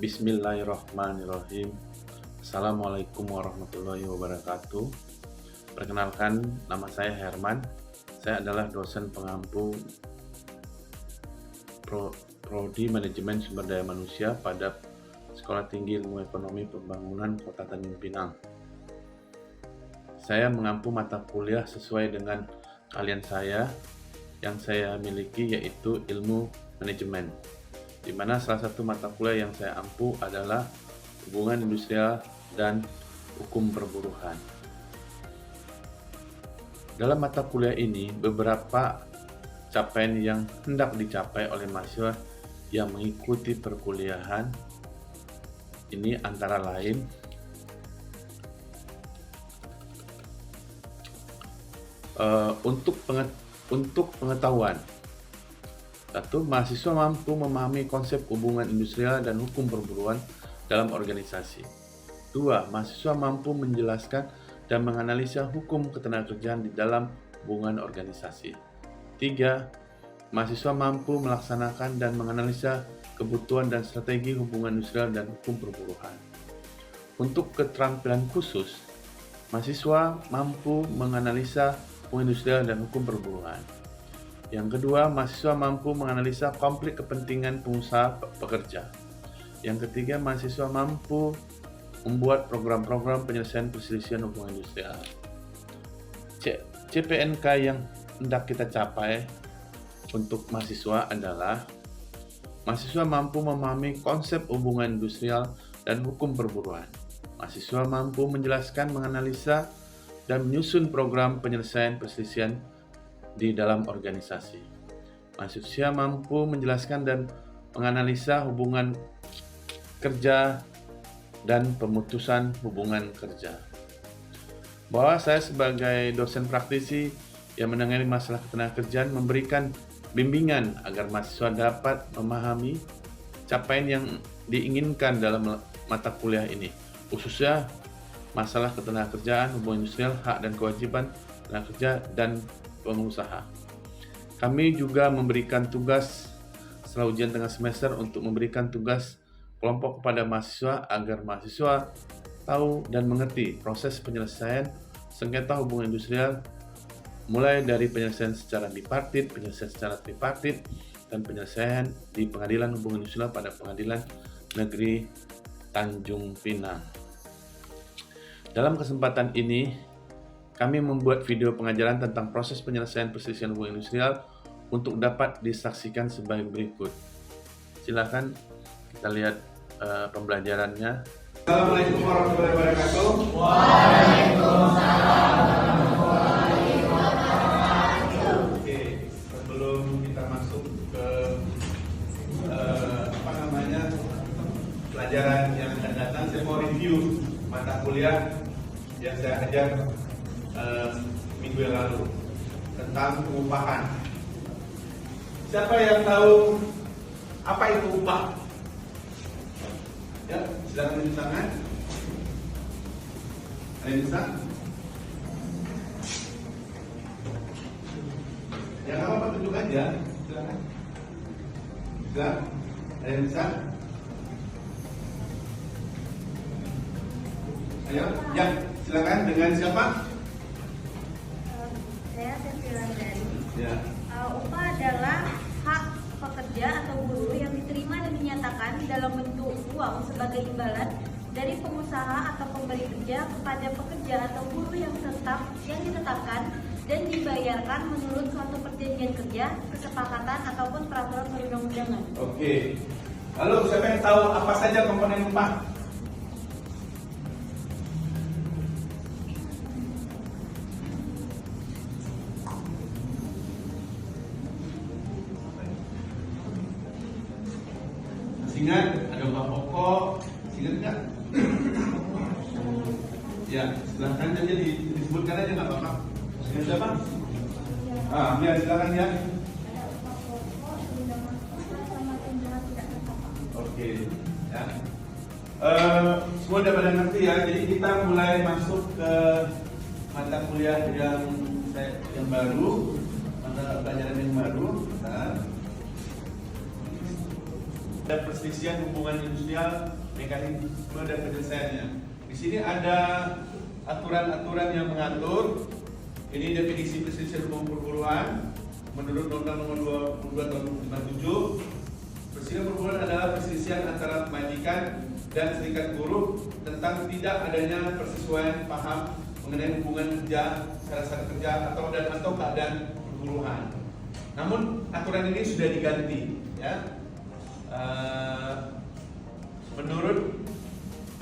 Bismillahirrahmanirrahim. Assalamualaikum warahmatullahi wabarakatuh. Perkenalkan, nama saya Herman. Saya adalah dosen pengampu Prodi Manajemen Sumber Daya Manusia pada Sekolah Tinggi Ilmu Ekonomi Pembangunan Kota Tanjung Pinang. Saya mengampu mata kuliah sesuai dengan keahlian saya yang saya miliki, yaitu ilmu manajemen, di mana salah satu mata kuliah yang saya ampu adalah hubungan industrial dan hukum perburuhan. Dalam mata kuliah ini, beberapa capaian yang hendak dicapai oleh mahasiswa yang mengikuti perkuliahan ini antara lain untuk pengetahuan. 1. Mahasiswa mampu memahami konsep hubungan industrial dan hukum perburuhan dalam organisasi. 2. Mahasiswa mampu menjelaskan dan menganalisa hukum ketenagakerjaan di dalam hubungan organisasi. 3. Mahasiswa mampu melaksanakan dan menganalisa kebutuhan dan strategi hubungan industrial dan hukum perburuhan. Untuk keterampilan khusus, mahasiswa mampu menganalisa hukum industrial dan hukum perburuhan. Yang kedua, mahasiswa mampu menganalisa konflik kepentingan pengusaha pekerja. Yang ketiga, mahasiswa mampu membuat program-program penyelesaian perselisihan hubungan industrial. CPNK yang hendak kita capai untuk mahasiswa adalah mahasiswa mampu memahami konsep hubungan industrial dan hukum perburuhan. Mahasiswa mampu menjelaskan, menganalisa, dan menyusun program penyelesaian perselisihan di dalam organisasi. Mahasiswa mampu menjelaskan dan menganalisa hubungan kerja dan pemutusan hubungan kerja. Bahwa saya sebagai dosen praktisi yang menangani masalah ketenagakerjaan memberikan bimbingan agar mahasiswa dapat memahami capaian yang diinginkan dalam mata kuliah ini, khususnya masalah ketenagakerjaan, hubungan industrial, hak dan kewajiban tenaga kerja dan pengusaha. Kami juga memberikan tugas setelah ujian tengah semester untuk memberikan tugas kelompok kepada mahasiswa agar mahasiswa tahu dan mengerti proses penyelesaian sengketa hubungan industrial, mulai dari penyelesaian secara bipartit, penyelesaian secara tripartit, dan penyelesaian di pengadilan hubungan industrial pada Pengadilan Negeri Tanjung Pinang. Dalam kesempatan ini, kami membuat video pengajaran tentang proses penyelesaian perselisihan hubungan industrial untuk dapat disaksikan sebagai berikut. Silakan kita lihat pembelajarannya. Assalamualaikum warahmatullahi wabarakatuh. Waalaikumsalam warahmatullahi wabarakatuh. Oke, sebelum kita masuk ke pelajaran yang akan datang, saya mau review mata kuliah yang saya ajar minggu yang lalu tentang pengupahan. Siapa yang tahu apa itu upah? Ya, silakan tunjuk tangan. Ada yang bisa? Ya, nggak apa-apa, tunjuk aja. Silakan. Bisa? Ada yang bisa? Ayo, ya, silakan. Dengan siapa? Saya Setilandari. Ya. Upah adalah hak pekerja atau buruh yang diterima dan dinyatakan dalam bentuk uang sebagai imbalan dari pengusaha atau pemberi kerja kepada pekerja atau buruh yang ditetapkan dan dibayarkan menurut suatu perjanjian kerja, kesepakatan ataupun peraturan perundang-undangan. Oke. Lalu siapa yang tahu apa saja komponen upah? Ingat, ada upah pokok, ingat nggak? Ya, silahkan aja disebutkan aja nggak apa-apa. Ingat siapa? Ya silakan ya. Oke, ya. Semua udah pada ngerti ya. Jadi kita mulai masuk ke mata kuliah yang baru, mata pelajaran yang baru. Nah. dan perselisihan hubungan industrial, mekanisme dan penyelesaiannya. Di sini ada aturan-aturan yang mengatur. Ini definisi perselisihan hubungan perburuan menurut Undang-Undang Nomor 22 Tahun 1957. Perselisihan perburuan adalah perselisihan antara majikan dan serikat buruh tentang tidak adanya persesuaian paham mengenai hubungan kerja, syarat kerja atau keadaan perburuhan. Namun aturan ini sudah diganti, ya. Menurut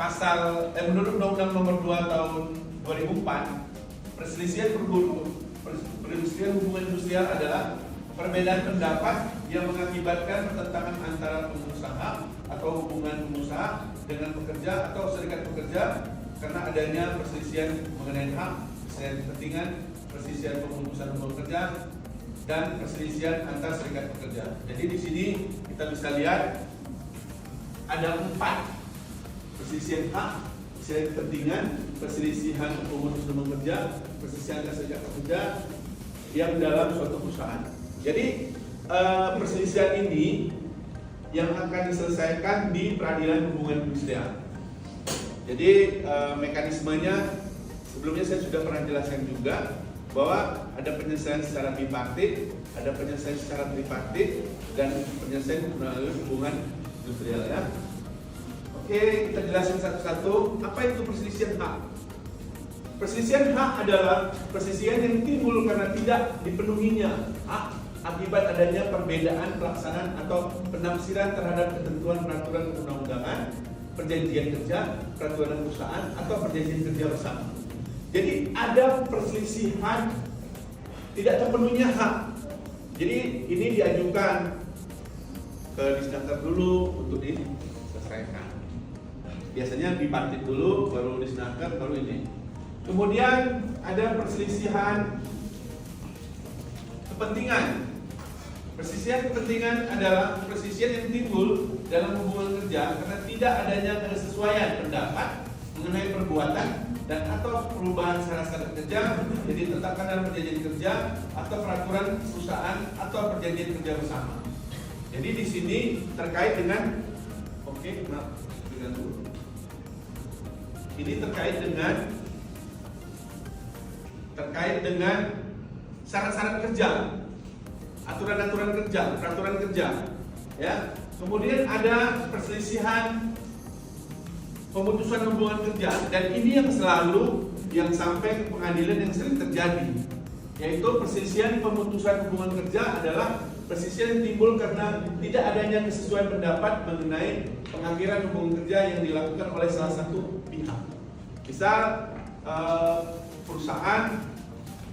Undang-Undang Nomor 2 Tahun 2004, perselisihan hubungan industrial adalah perbedaan pendapat yang mengakibatkan pertentangan antara pengusaha atau hubungan pengusaha dengan pekerja atau serikat pekerja karena adanya perselisihan mengenai hak, perselisihan kepentingan, perselisihan pemutusan hubungan kerja, dan perselisihan antar serikat pekerja. Jadi di sini kita bisa lihat ada 4: perselisihan hak, perselisihan kepentingan, perselisihan pemutusan hubungan kerja, perselisihan antar serikat pekerja yang dalam suatu perusahaan. Jadi perselisihan ini yang akan diselesaikan di peradilan hubungan industrial. Jadi mekanismenya sebelumnya saya sudah pernah jelaskan juga bahwa ada penyelesaian secara bipartit, ada penyelesaian secara tripartit, dan penyelesaian melalui hubungan industrial, ya. Oke, kita jelaskan satu-satu. Apa itu perselisihan hak? Perselisihan hak adalah perselisihan yang timbul karena tidak dipenuhinya hak akibat adanya perbedaan pelaksanaan atau penafsiran terhadap ketentuan peraturan perundang-undangan, perjanjian kerja, peraturan perusahaan, atau perjanjian kerja bersama. Jadi ada perselisihan tidak terpenuhnya hak. Jadi ini diajukan ke Disnaker dulu untuk diselesaikan. Biasanya bipartit dulu, baru Disnaker, baru ini. Kemudian ada perselisihan kepentingan. Perselisihan kepentingan adalah perselisihan yang timbul dalam hubungan kerja karena tidak adanya kesesuaian pendapat mengenai perbuatan dan atau perubahan syarat kerja yang ditetapkan dalam perjanjian kerja atau peraturan perusahaan atau perjanjian kerja bersama. Jadi di sini terkait dengan ini terkait dengan syarat-syarat kerja, aturan-aturan kerja, peraturan kerja, ya. Kemudian ada perselisihan pemutusan hubungan kerja, dan ini yang selalu yang sampai ke pengadilan yang sering terjadi, yaitu perselisihan pemutusan hubungan kerja adalah perselisihan yang timbul karena tidak adanya kesesuaian pendapat mengenai pengakhiran hubungan kerja yang dilakukan oleh salah satu pihak. Misal perusahaan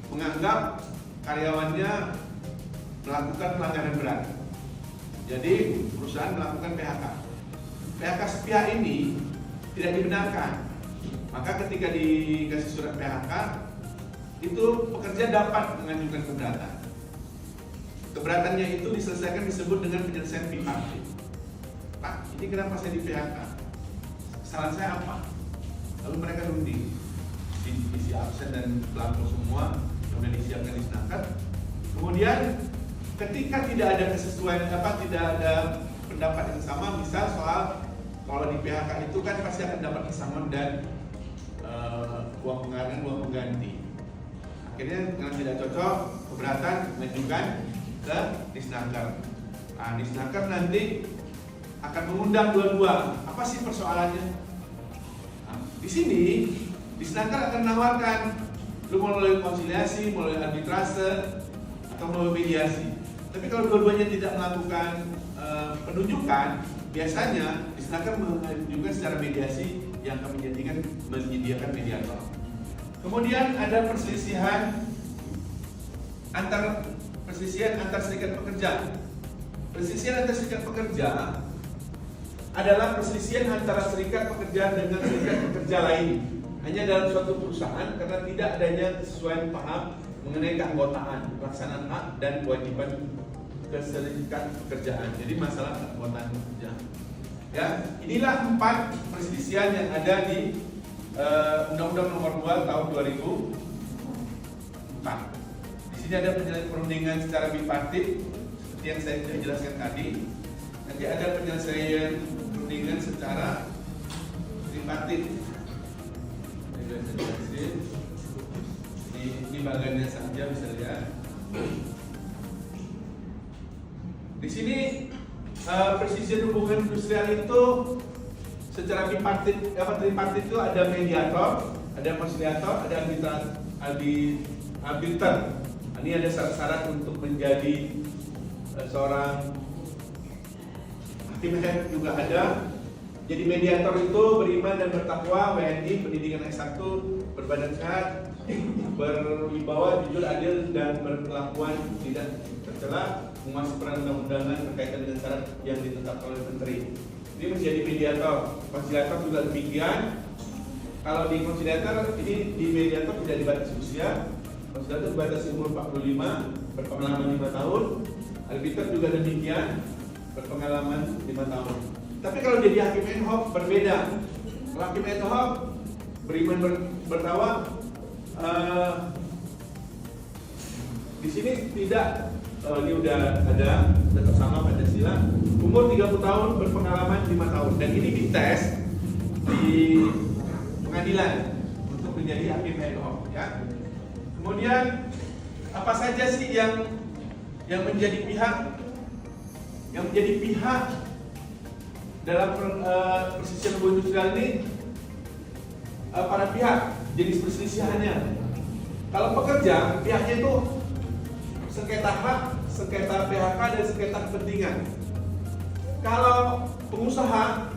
menganggap karyawannya melakukan pelanggaran berat, jadi perusahaan melakukan PHK. PHK sepihak ini tidak dibenarkan, maka ketika dikasih surat PHK itu pekerja dapat mengajukan keberatan. Keberatannya itu diselesaikan disebut dengan penyelesaian bipartit. Pak, ini kenapa saya di PHK? Kesalahan saya apa? Lalu mereka runding, isi absen dan belangko semua sudah disiapkan di Disnaker. Kemudian ketika tidak ada kesesuaian, tidak ada pendapat yang sama, misal soal kalau di PHK itu kan pasti akan dapat pesangon dan uang pengganti, uang pengganti. Akhirnya karena tidak cocok, keberatan mengajukan ke Disnaker. Nah, Disnaker nanti akan mengundang dua-dua. Apa sih persoalannya? Nah, di sini Disnaker akan menawarkan lu melalui konsiliasi, melalui arbitrase, atau melalui mediasi. Tapi kalau dua-duanya tidak melakukan penunjukan, biasanya Disnaker menunjukkan secara mediasi yang kami menyediakan mediator. Kemudian ada perselisihan antar serikat pekerja. Perselisihan antar serikat pekerja adalah perselisihan antara serikat pekerja dengan serikat pekerja lain hanya dalam suatu perusahaan karena tidak adanya kesesuaian paham mengenai keanggotaan, pelaksanaan hak dan kewajiban keserikat pekerjaan. Jadi masalah keanggotaan pekerja. Ya, inilah 4 perselisihan yang ada di Undang-Undang Nomor 2 Tahun 2004. Di sini ada perundingan secara bipartit seperti yang saya sudah jelaskan tadi. Nanti ada penyelesaian perundingan secara tripartit. Ini bagiannya saja bisa lihat. Di sini persisian hubungan industrial itu secara tripartit itu ada mediator, ada konsiliator, ada arbiter. Ini ada syarat-syarat untuk menjadi seorang hakim juga ada. Jadi mediator itu beriman dan bertakwa, WNI, pendidikan S1, berbadan sehat, berwibawa, jujur, adil, dan berkelakuan tidak tercela, menguasai peran undang-undangan berkaitan dengan syarat yang ditetapkan oleh menteri. Ini menjadi mediator. Konsiliator juga demikian. Kalau di konsiliator, ini di mediator tidak dibatasi usia. Konsiliator dibatasi umur 45, berpengalaman 5 tahun. Arbiter juga demikian, berpengalaman 5 tahun. Tapi kalau jadi hakim ad hoc berbeda. Kalau hakim ad hoc beriman bertakwa, di sini tidak. Ini udah ada tetap sama Pancasila. Umur 30 tahun, berpengalaman 5 tahun. Dan ini dites di pengadilan untuk menjadi hakim ad hoc, ya. Kemudian apa saja sih yang menjadi pihak dalam persisian hubungan industrial ini? Para pihak jenis perselisihannya. Kalau pekerja, pihaknya itu sengketa hak, sengketa PHK, dan sengketa kepentingan. Kalau pengusaha,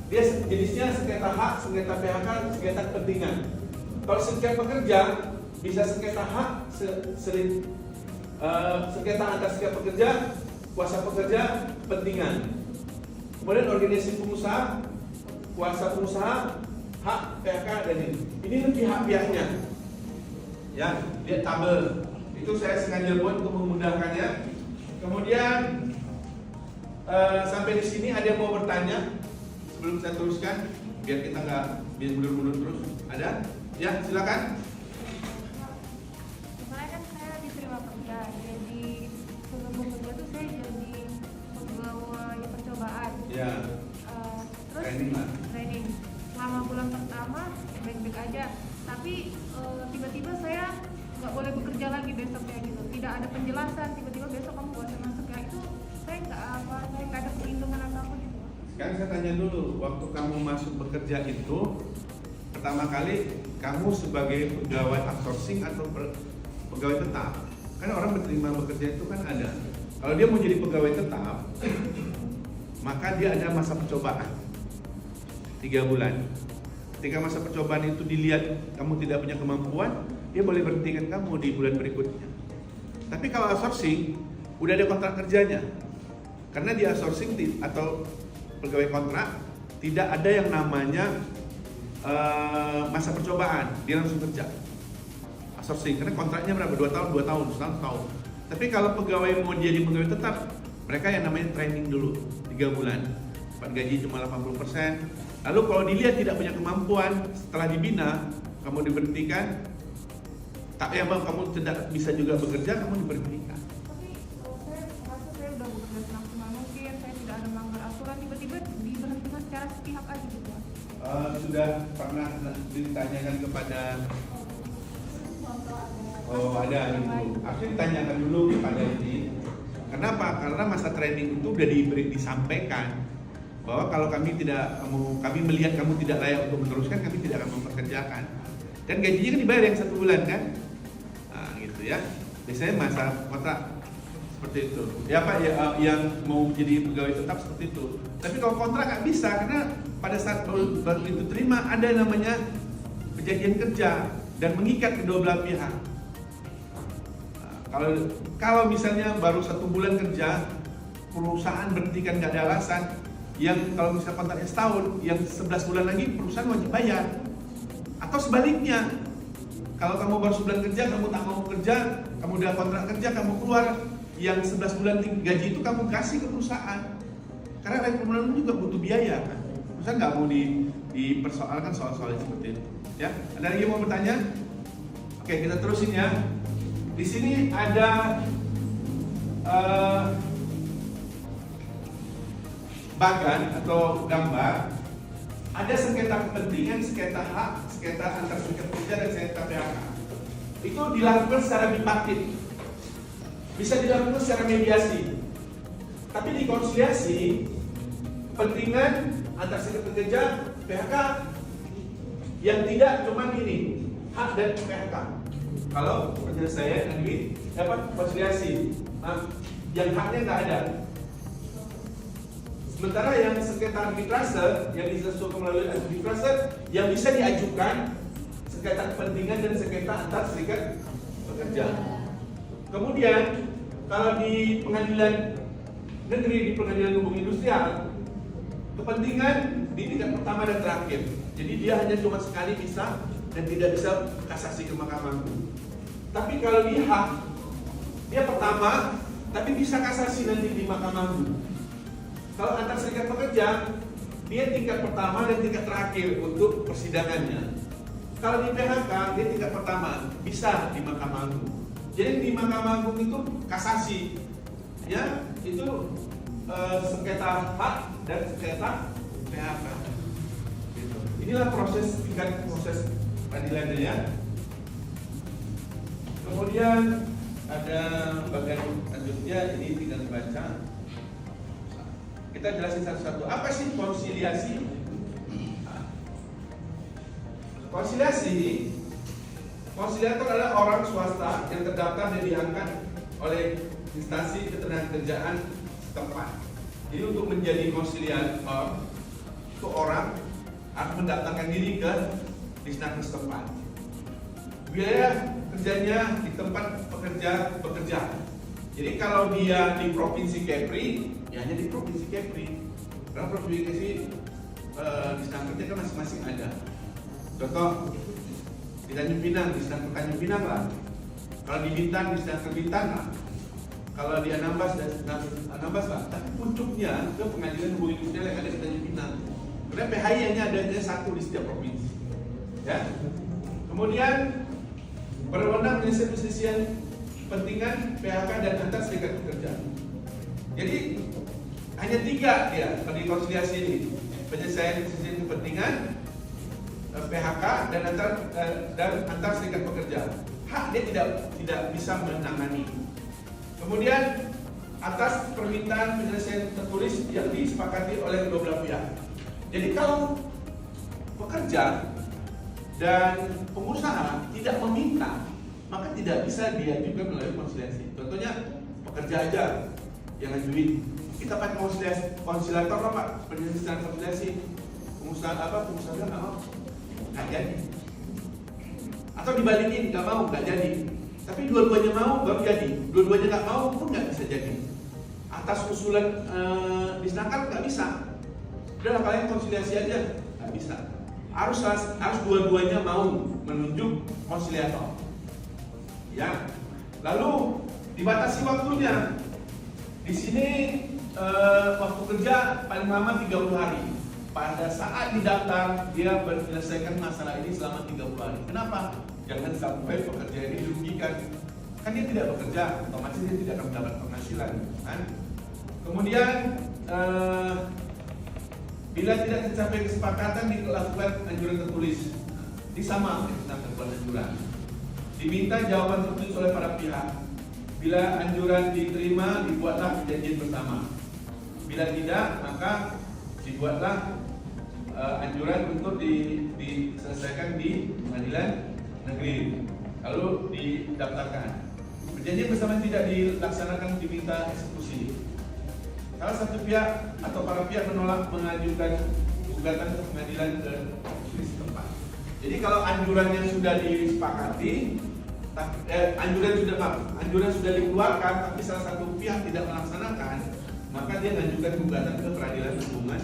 dia jenisnya sengketa hak, sengketa PHK, sengketa kepentingan. Kalau sengketa pekerja, bisa sengketa hak, sengketa antar sengketa pekerja, kuasa pekerja, kepentingan. Kemudian organisasi pengusaha, kuasa pengusaha, hak, PHK, dan ini. Ini pihak-pihaknya. Ya, lihat tabel. Itu saya sengaja buat untuk memudahkannya. Kemudian sampai di sini ada yang mau bertanya sebelum saya teruskan, biar kita nggak mundur-mundur terus. Ada? Ya, silakan. Kemarin kan saya diterima kerja, jadi sebelum bekerja tuh saya jadi pegawai percobaan. Ya. Terus training. Selama bulan pertama baik-baik aja, tapi tiba-tiba saya nggak boleh bekerja lagi besoknya gitu. Tidak ada penjelasan, tiba-tiba besok kamu nggak usah masuk, ya itu saya nggak ada perlindungan atau apa gitu. Sekarang saya tanya dulu, waktu kamu masuk bekerja itu pertama kali kamu sebagai pegawai outsourcing atau pegawai tetap? Kan orang berterima bekerja itu kan ada. Kalau dia mau jadi pegawai tetap, maka dia ada masa percobaan 3 bulan. Ketika masa percobaan itu dilihat kamu tidak punya kemampuan, dia boleh berhentikan kamu di bulan berikutnya. Tapi kalau outsourcing, udah ada kontrak kerjanya. Karena di outsourcing atau pegawai kontrak, tidak ada yang namanya masa percobaan, dia langsung kerja. Outsourcing, karena kontraknya berapa? 2 tahun, 2 tahun, 1 tahun. Tapi kalau pegawai mau jadi pegawai tetap, mereka yang namanya training dulu, 3 bulan. Dapat gaji cuma 80%. Lalu kalau dilihat tidak punya kemampuan, setelah dibina, kamu diberhentikan. Tak ya bang, kamu tidak bisa juga bekerja, kamu diberhentikan. Tapi saya merasa saya udah bekerja semaksimal mungkin, saya tidak ada melanggar aturan, tiba-tiba diberhentikan secara sepihak aja gitu. Sudah pernah ditanyakan kepada ada itu. Harusnya ditanyakan dulu kepada ini. Kenapa? Karena masa training itu udah disampaikan bahwa kalau kami melihat kamu tidak layak untuk meneruskan, kami tidak akan mempekerjakan. Dan gajinya kan dibayar yang 1 bulan kan? Nah, gitu ya. Biasanya masa kontrak seperti itu. Ya Pak, yang mau jadi pegawai tetap seperti itu. Tapi kalau kontrak nggak bisa, karena pada saat baru itu terima ada namanya perjanjian kerja dan mengikat kedua belah pihak. Nah, kalau misalnya baru 1 bulan kerja, perusahaan berhentikan nggak ada alasan. Yang kalau misalnya kontraknya setahun, yang 11 bulan lagi perusahaan wajib bayar. Atau sebaliknya, kalau kamu baru sebulan kerja, kamu tak mau kerja, kamu udah kontrak kerja, kamu keluar, yang 11 bulan gaji itu kamu kasih ke perusahaan. Karena rekrutmen juga butuh biaya kan. Perusahaan nggak mau dipersoalkan soal-soal seperti itu. Ya, ada lagi yang mau bertanya? Oke, kita terusin ya. Di sini ada bagan atau gambar, ada sengketa kepentingan, sengketa hak, sengketa antar serikat pekerja dan sengketa PHK. Itu dilakukan secara bipartit, bisa dilakukan secara mediasi. Tapi di konsiliasi, kepentingan antar serikat pekerja, PHK, yang tidak cuma ini, hak dan PHK. Kalau penyelesaian ini dapat konsiliasi, yang haknya nggak ada. Sementara yang sengketa arbitrase yang diselesaikan melalui arbitrase yang bisa diajukan sengketa kepentingan dan sengketa antar serikat pekerja. Kemudian kalau di pengadilan negeri, di pengadilan umum industrial, kepentingan di tingkat pertama dan terakhir. Jadi dia hanya cuma sekali bisa dan tidak bisa kasasi ke Mahkamah Agung. Tapi kalau di hak, dia pertama, tapi bisa kasasi nanti di Mahkamah Agung. Kalau antar serikat pekerja, dia tingkat pertama dan tingkat terakhir untuk persidangannya. Kalau di PHK, dia tingkat pertama, bisa di Mahkamah Agung. Jadi di Mahkamah Agung itu kasasi, ya itu sengketa hak dan sengketa PHK. Gitu. Inilah proses tingkat proses peradilannya ya. Kemudian ada bagian lanjutnya, ini tinggal dibaca. Kita jelasin satu-satu. Apa sih konsiliasi? Konsiliator adalah orang swasta yang terdaftar dan diangkat oleh instansi ketenagakerjaan setempat. Jadi untuk menjadi konsiliator, itu orang harus mendaftarkan diri ke Disnaker setempat. Biaya kerjanya di tempat pekerja bekerja. Jadi kalau dia di Provinsi Kepri, ya hanya di Provinsi Kepri. Karena provinsi Disnakernya kan masing-masing ada. Contoh, di Tanjung Pinang, Disnaker Tanjung Pinang lah. Kalau di Bintan, Disnaker Bintan lah. Kalau di Anambas, Anambas lah. Tapi puncuknya ke pengadilan hubungan industrial yang ada di Tanjung Pinang. Karena PHI hanya ada satu di setiap provinsi. Ya. Kemudian berwenang menyelesaikan perselisihan kepentingan PHK dan antar serikat pekerja. Jadi hanya 3 dia pada konsiliasi ini: penyelesaian perselisihan kepentingan, PHK dan antar serikat pekerja. Hak dia tidak bisa menangani. Kemudian atas permintaan penyelesaian tertulis yang disepakati oleh kedua belah pihak. Jadi kalau pekerja dan pengusaha tidak meminta, maka tidak bisa diajukan melalui konsiliasi. Contohnya pekerja aja yang ngajuin, kita pakai konsiliator lah Pak, penyelesaian konsiliasi. Pengusaha nggak mau, nggak jadi. Atau dibalikin, nggak mau, nggak jadi. Tapi dua-duanya mau baru jadi, dua-duanya nggak mau pun nggak bisa jadi. Atas usulan Disnaker nggak bisa. Udah kalian konsiliasi aja, nggak bisa. Harus dua-duanya mau menunjuk konsiliator. Ya. Lalu dibatasi waktunya. Di sini waktu kerja paling lama 30 hari. Pada saat didaftar dia menyelesaikan masalah ini selama 30 hari. Kenapa? Jangan sampai pekerja ini dirugikan. Kan dia tidak bekerja, otomatis dia tidak akan mendapat penghasilan, kan? Kemudian bila tidak tercapai kesepakatan dilakukan anjuran tertulis. Disama tentang anjuran. Diminta jawaban tertulis oleh para pihak. Bila anjuran diterima, dibuatlah perjanjian bersama. Bila tidak, maka dibuatlah anjuran untuk diselesaikan di pengadilan negeri, lalu didaftarkan. Perjanjian bersama tidak dilaksanakan, diminta eksekusi. Salah satu pihak atau para pihak menolak mengajukan gugatan ke pengadilan ke setempat. Jadi kalau anjurannya sudah disepakati, anjuran sudah dikeluarkan, tapi salah satu pihak tidak melaksanakan, maka dia mengajukan gugatan ke peradilan hubungan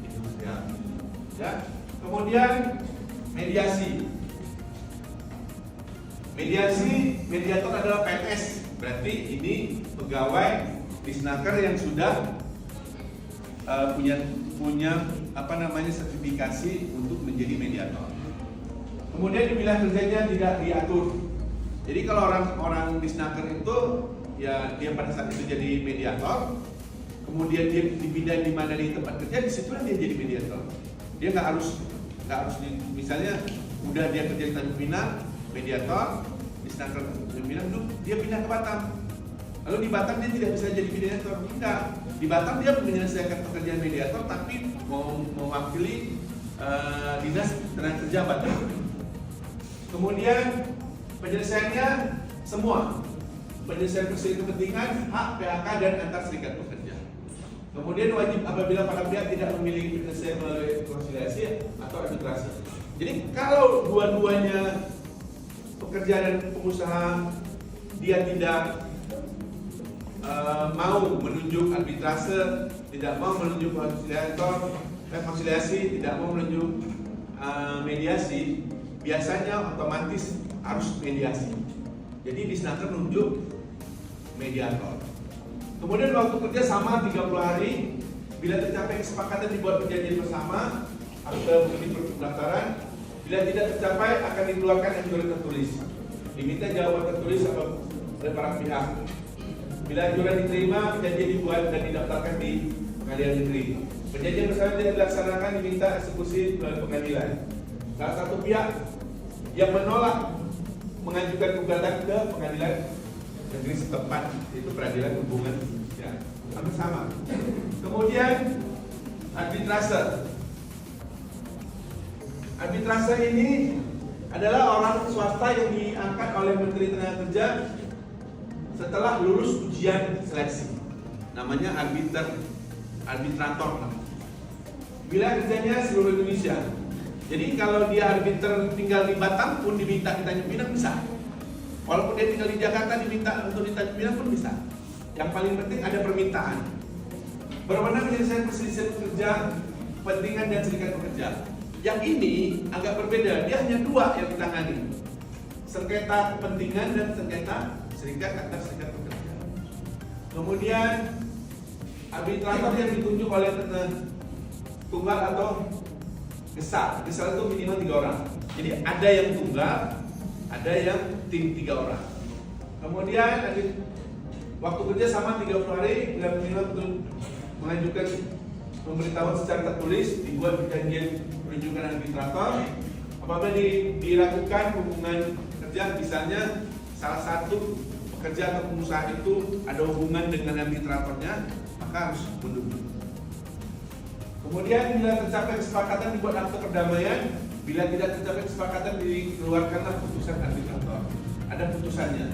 industrial. Ya. Kemudian mediasi. Mediator adalah PNS, berarti ini pegawai Disnaker yang sudah punya sertifikasi untuk menjadi mediator. Kemudian di wilayah kerjanya tidak diatur. Jadi kalau orang Disnaker itu ya dia pada saat itu jadi mediator, kemudian dia dipindah di mana di tempat kerja, disitulah dia jadi mediator. Dia nggak harus misalnya udah dia kerja di Tanjung Pinang, mediator, di Snaker Tanjung Pinang, dia pindah ke Batam. Lalu di Batam dia tidak bisa jadi mediator, tidak. Di Batam dia menyelesaikan pekerjaan mediator, tapi mewakili dinas tenaga kerja Batam. Kemudian penyelesaiannya semua, penyelesaian perselisihan kepentingan, hak PHK dan antar serikat pekerja. Kemudian wajib apabila para pihak tidak memiliki penyelesaian melalui konsiliasi atau arbitrase. Jadi kalau dua-duanya pekerja dan pengusaha dia tidak mau menunjuk arbitrase, tidak mau menunjuk konsiliasi, tidak mau menunjuk mediasi, biasanya otomatis harus mediasi. Jadi di Snaker nunjuk mediator. Kemudian waktu kerja sama 30 hari. Bila tercapai kesepakatan dibuat perjanjian bersama atau begitu pendaftaran. Bila tidak tercapai akan dikeluarkan anjuran tertulis. Diminta jawaban tertulis oleh para pihak. Bila anjuran diterima, perjanjian dibuat dan didaftarkan di pengadilan negeri. Perjanjian bersama tidak dilaksanakan, diminta eksekusi melalui pengadilan. Salah satu pihak yang menolak mengajukan gugatan ke pengadilan negeri setempat, itu peradilan hubungan ya, hampir sama. Kemudian arbitrase. Arbitrase ini adalah orang swasta yang diangkat oleh Menteri Tenaga Kerja setelah lulus ujian seleksi. Namanya arbitrator. Bila kerjanya seluruh Indonesia. Jadi kalau dia arbiter tinggal di Batam pun diminta di Tanjung Pinang bisa. Walaupun dia tinggal di Jakarta diminta untuk di Tanjung Pinang pun bisa. Yang paling penting ada permintaan. Berwenang menyelesaikan perselisihan pekerja, kepentingan dan serikat pekerja. Yang ini agak berbeda. Dia hanya dua yang ditangani. Sengketa kepentingan dan sengketa serikat antar serikat pekerja. Kemudian arbitrator yang ditunjuk oleh tunggal atau gesal. Gesal itu minimal 3 orang. Jadi ada yang tunggal, ada yang tim 3 orang. Kemudian waktu kerja sama 30 hari, bila minimal mengajukan pemberitahuan secara tertulis, dibuat perjanjian penunjukan arbitrator. Apabila dilakukan hubungan kerja, misalnya salah satu pekerja atau pengusaha itu ada hubungan dengan arbitratornya, maka harus menunjuk. Kemudian bila tercapai kesepakatan dibuat akte perdamaian, bila tidak tercapai kesepakatan dikeluarkanlah putusan arbitrator. Ada putusannya.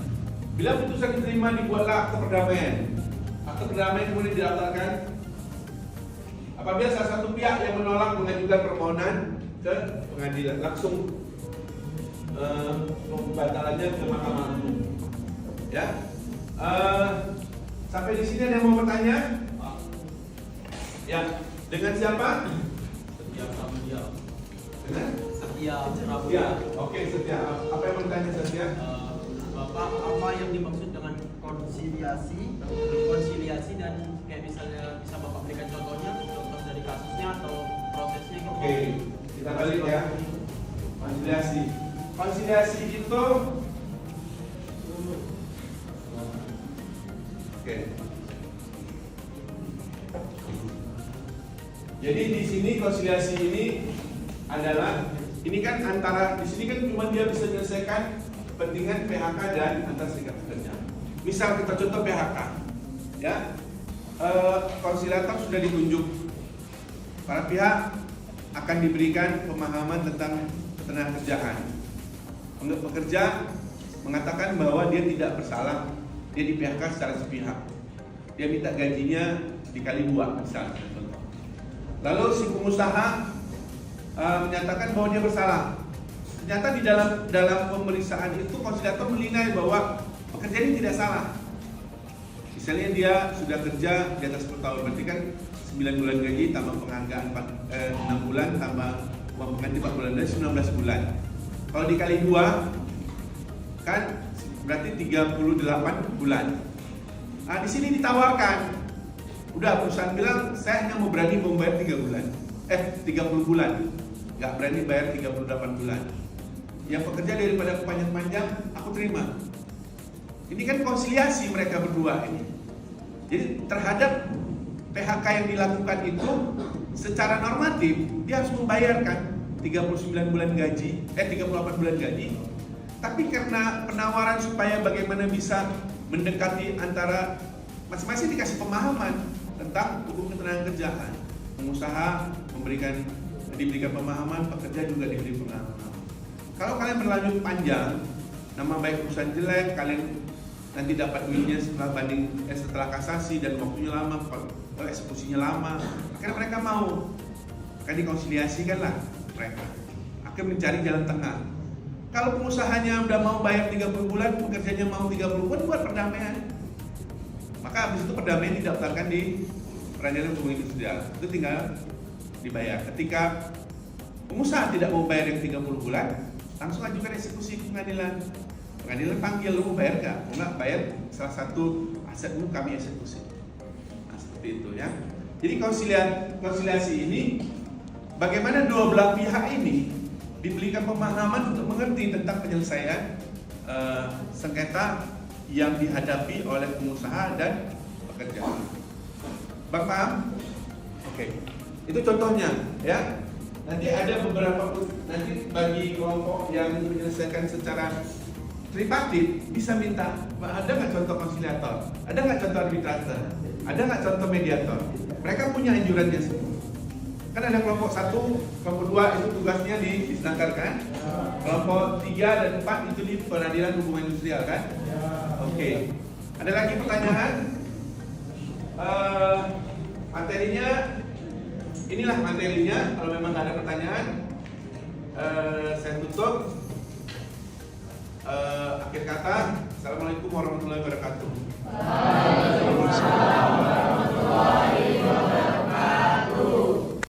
Bila putusan diterima dibuatlah akte perdamaian. Akte perdamaian kemudian didaftarkan. Apabila salah satu pihak yang menolak mengajukan permohonan ke pengadilan, langsung pembatalannya ke Mahkamah Agung. Ya. Sampai di sini ada yang mau bertanya? Ya. Dengan siapa? Setia Pramudia. Dengan? Setia Pramudia. Ya, oke Setia. Apa yang mau ditanya Setia? Bapak, apa yang dimaksud dengan konsiliasi dan kayak misalnya bisa Bapak berikan contohnya, contoh dari kasusnya atau prosesnya gitu? Oke, kita balik ya. Konsiliasi. Konsiliasi itu oke. Jadi di sini konsiliasi ini adalah ini kan antara di sini kan cuma dia bisa menyelesaikan kepentingan PHK dan antar serikat pekerja. Misal kita contoh PHK, ya konsiliator sudah ditunjuk, para pihak akan diberikan pemahaman tentang ketenagakerjaan. Pekerja mengatakan bahwa dia tidak bersalah, dia di PHK secara sepihak, dia minta gajinya dikali 2 misalnya. Lalu si pengusaha menyatakan bahwa dia bersalah. Ternyata di dalam pemeriksaan itu konsiliator menilai bahwa pekerja ini tidak salah. Misalnya dia sudah kerja di atas 10 tahun, berarti kan 9 bulan gaji tambah penghargaan 6 bulan tambah uang pengganti 4 bulan, dari 19 bulan. Kalau dikali 2 kan berarti 38 bulan. Nah, di sini ditawarkan. Udah perusahaan bilang saya hanya mau berani membayar 30 bulan, nggak berani bayar 38 bulan. Yang pekerja daripada panjang-panjang aku terima. Ini kan konsiliasi mereka berdua ini. Jadi terhadap PHK yang dilakukan itu secara normatif dia harus membayarkan 38 bulan gaji. Tapi karena penawaran supaya bagaimana bisa mendekati antara masing-masing dikasih pemahaman tentang hukum ketenagakerjaan. Pengusaha diberikan pemahaman, pekerja juga diberi pemahaman. Kalau kalian berlanjut panjang, nama baik perusahaan jelek, kalian nanti dapat duitnya setelah kasasi dan waktunya lama, eksekusinya lama, akhirnya mereka mau, akan dikonsiliasikanlah mereka, akan mencari jalan tengah. Kalau pengusahanya udah mau bayar 30 bulan, pekerjanya mau 30 bulan, buat perdamaian. Maka habis itu perdamaian didaftarkan di Peradilan Hubungan Industrial, itu tinggal dibayar. Ketika pengusaha tidak mau bayar yang 30 bulan, langsung ajukan eksekusi ke pengadilan. Pengadilan panggil, lu mau bayar nggak? Mau nggak bayar salah satu asetmu kami eksekusi. Nah seperti itu ya. Jadi konsiliasi ini bagaimana dua belah pihak ini diberikan pemahaman untuk mengerti tentang penyelesaian sengketa yang dihadapi oleh pengusaha dan pekerja. Bang paham? Oke. Itu contohnya ya. Nanti ada beberapa, nanti bagi kelompok yang menyelesaikan secara tripartit bisa minta, ada nggak contoh konsiliator, ada nggak contoh arbitrator, ada nggak contoh mediator. Mereka punya anjurannya semua. Kan ada kelompok 1, kelompok 2 itu tugasnya di Disnaker kan? Kelompok 3 dan 4 itu di Peradilan Hubungan Industrial kan? Oke. Ada lagi pertanyaan? Materinya, inilah materinya. Kalau memang nggak ada pertanyaan, saya tutup. Akhir kata, Assalamualaikum warahmatullahi wabarakatuh.